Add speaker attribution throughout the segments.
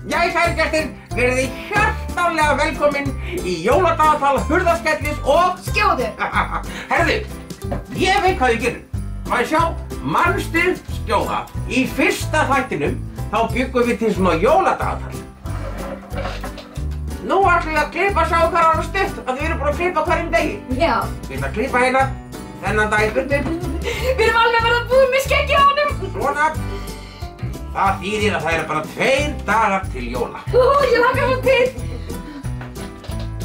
Speaker 1: Jæja, kæru gestir, verið þið hjartanlega velkomin í jóladagatal Hurðaskellis og
Speaker 2: Skjóðu!
Speaker 1: Herðu, ég veit hvað ég gerir. Má ég sjá, manstu Skjóða, í fyrsta þættinum þá byggum við til svona jóladagatal. Nú ætlum við að klippa sjá hvað er stutt, að við erum búin að klippa hverjum degi.
Speaker 2: Já.
Speaker 1: Við ætlum að klippa hérna, þennan dag í bundin.
Speaker 2: Við erum alveg að verða búin með skeggi á honum.
Speaker 1: Svona. Það þýðir að það eru bara 2 dagar til jóla.
Speaker 2: Ég hlakka svo til.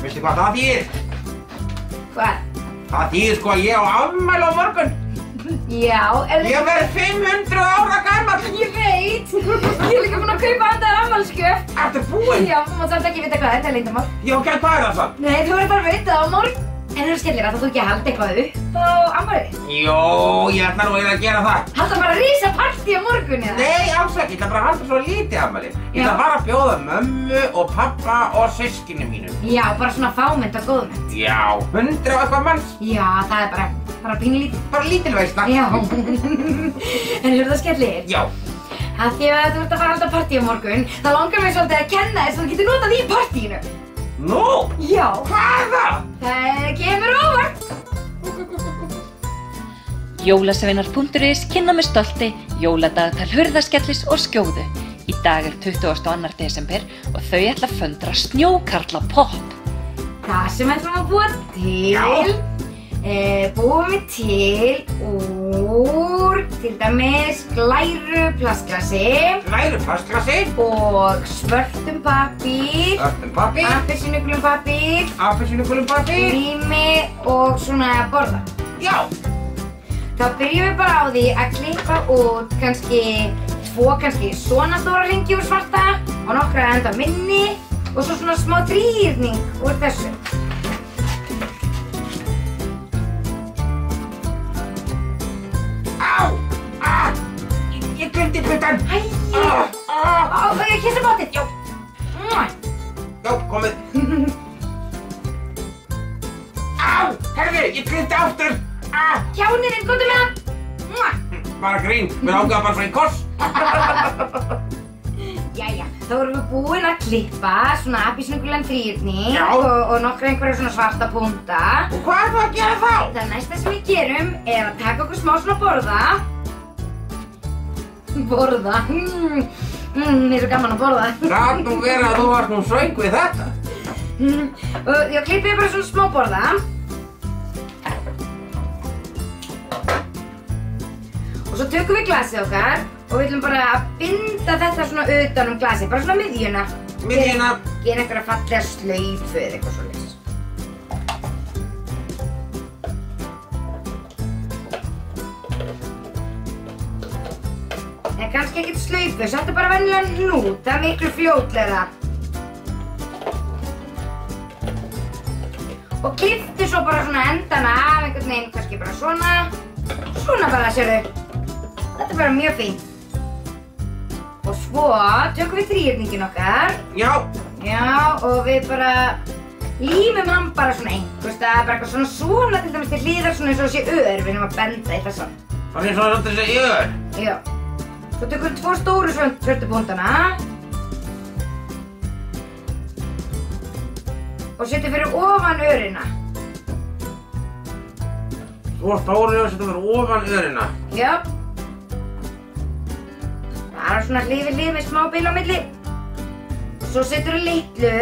Speaker 1: Veistu hvað það þýðir?
Speaker 2: Hvað?
Speaker 1: Það þýðir sko að ég á afmæli á morgun.
Speaker 2: Já,
Speaker 1: Ég verð 500 ára gamall.
Speaker 2: Ég veit. Ég er líka búin að kaupa handa þér afmælisgjöf.
Speaker 1: Ertu búinn?
Speaker 2: Já, þú mátt samt ekki vita hvað þetta er leyndarmál.
Speaker 1: Já, ok, hvað er það samt?
Speaker 2: Nei, þú verður bara að vita það á morgun. En Hurðaskellir, ætlar þú ekki að halda eitthvað upp á afmælið þitt?
Speaker 1: Jó, ég ætla nú að gera það.
Speaker 2: Halda bara risa partí á morgun, eða?
Speaker 1: Nei, alls ekki, ég ætla bara að halda svo lítið afmæli. Ég ætla bara að bjóða mömmu og pappa og systkini mínu.
Speaker 2: Já, bara svona fámennt og góðmennt.
Speaker 1: Já, 100 og eitthvað manns.
Speaker 2: Já, það er bara pínulítið.
Speaker 1: Bara lítil veisla.
Speaker 2: Já. En Hurðaskellir.
Speaker 1: Já.
Speaker 2: Að því að þú ert að fara að halda partí á morgun, þá langar mig svolítið að kenna þér svo þú getur notað í partíinu.
Speaker 1: Nú?
Speaker 2: Já.
Speaker 1: Hvað er það?
Speaker 2: Það kemur óvart.
Speaker 3: Jólasveinar.is kynna með stolti jóladagatal Hurðaskellis og Skjóðu. Í dag er 22. desember og þau ætla að föndra snjókarla popp.
Speaker 2: Það sem við ætlum að búa til, búum við til úr, til dæmis, glæru plastglasi
Speaker 1: Glæru plastglasi.
Speaker 2: og svörtum pappír,
Speaker 1: Svörtum pappír.
Speaker 2: appelsínugulum pappír,
Speaker 1: Appelsínugulum pappír.
Speaker 2: lími og svona borða.
Speaker 1: Já.
Speaker 2: Þá byrjum við bara á því að klippa út kannski 2 svona stóra hringi úr svarta og nokkra enda minni og svo svona smá þrýrning úr þessu.
Speaker 1: Á! Á! Ég glemdi puttan.
Speaker 2: Æ! Á, það er kissa bátinn, já.
Speaker 1: Já, komið. Á! Herði, ég glemdi aftur. Á!
Speaker 2: Kjánirinn, komdu með hann.
Speaker 1: Bara grín, mér langaði bara svo í koss.
Speaker 2: Jæja, þá erum við búin að klippa svona appelsínugulan þrýrning
Speaker 1: Já.
Speaker 2: og nokkra einhverja svona svarta punkta.
Speaker 1: Og hvað er það að gera þá?
Speaker 2: Það næsta sem við gerum er að taka okkur smá svona borða. Borða? Mér er svo gaman að borða.
Speaker 1: Gat nú verið að þú varst nú svöng við þetta.
Speaker 2: Og já, klippið bara svona smá borða. Og svo tökum við glasið okkar og við ætlum bara að binda þetta svona utan glasið, bara svona miðjuna.
Speaker 1: Miðjuna.
Speaker 2: Gera einhverja fallega slaufu eða eitthvað svoleiðis. En kannski ekkert slaufu, settu bara venjulegan hnút, það er miklu fljótlegra. Og klipptu svo bara svona endana af einhvern veginn, kannski bara svona. Svona bara, sérðu. Þetta er bara mjög fínt. Og svo tökum við þrýrningin okkar.
Speaker 1: Já.
Speaker 2: Já, og við bara límum hann bara svona einhvers staðar, bara eitthvað svona til dæmis til hlýðar svona eins og sé ör, við erum að benda í þessan.
Speaker 1: Það er svona þessi ör.
Speaker 2: Já. Svo tökum við 2 stóru svörtu punktana. Og setjum fyrir ofan örina.
Speaker 1: Svo stóru og setjum fyrir ofan örina.
Speaker 2: Já. Það er svona hlið við hlið með smá bil á milli. Svo setur við litlu.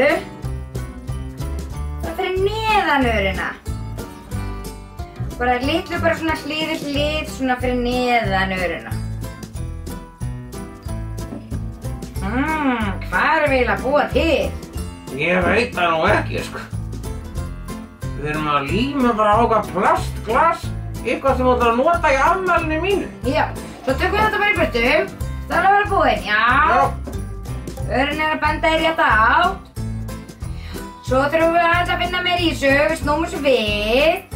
Speaker 2: Það fyrir neðan örina. Bara litlu bara svona hlið við hlið svona fyrir neðan örina. Hvað erum við eiginlega að búa til?
Speaker 1: Ég veit það nú ekki, sko. Við erum að líma bara á eitthvað plastglas, eitthvað sem þú ætlar að nota í afmælinu mínu.
Speaker 2: Já, svo tökum við þetta bara í burtu. Það er að vera búinn, já. Örin er að benda í rétta átt. Svo þurfum við aðeins að finna meira í þessu, við snúum þessu við.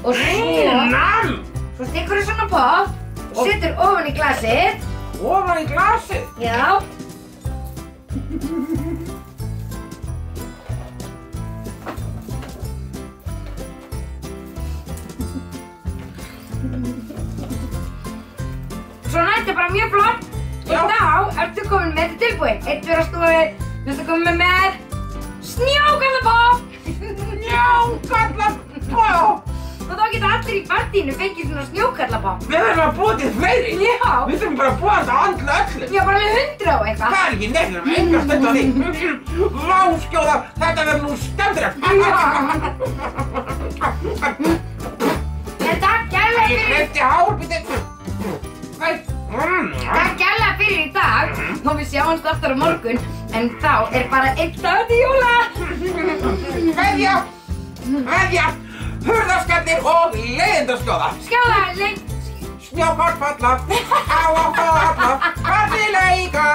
Speaker 2: Og svo stikkur við svona popp og setur ofan í glasið.
Speaker 1: Ofan í glasið?
Speaker 2: Já. Svona, þetta bara mjög flott. Og þá ertu komin með þetta tilbúin. Eitt vera stofið, þú ertu komin með snjókallapopp.
Speaker 1: Snjókallapopp!
Speaker 2: Og þá geta allir í partíinu fengið svona snjókallapopp.
Speaker 1: Við verðum að búa til fleiri.
Speaker 2: Já.
Speaker 1: Við þurfum bara að búa þetta að andla öllu.
Speaker 2: Já, bara með 100 og eitthvað.
Speaker 1: Það ekki neitt, við erum enga stund á því. Vá, skjóða, þetta verður nú skemmtilegt.
Speaker 2: En takk kærlega
Speaker 1: Ég
Speaker 2: fyrir...
Speaker 1: hleypti hár, býttu.
Speaker 2: Takk kærlega fyrir í dag. Og við sjáumst aftur á morgun. En þá er bara einn dagur til jóla.
Speaker 1: Kveðja, hurðaskellir og leiðindaskjóða.
Speaker 2: Skjóða, lengt.
Speaker 1: Snjókort falla, á falla, allir leika.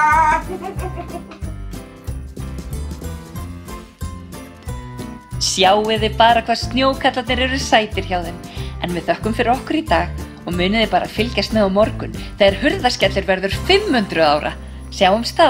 Speaker 3: Sjáið þið bara hvað snjókallarnir eru sætir hjá þeim. En við þökkum fyrir okkur í dag og munið þið bara að fylgjast með á morgun þegar hurðaskellir verður 500 ára. Sjáumst þá!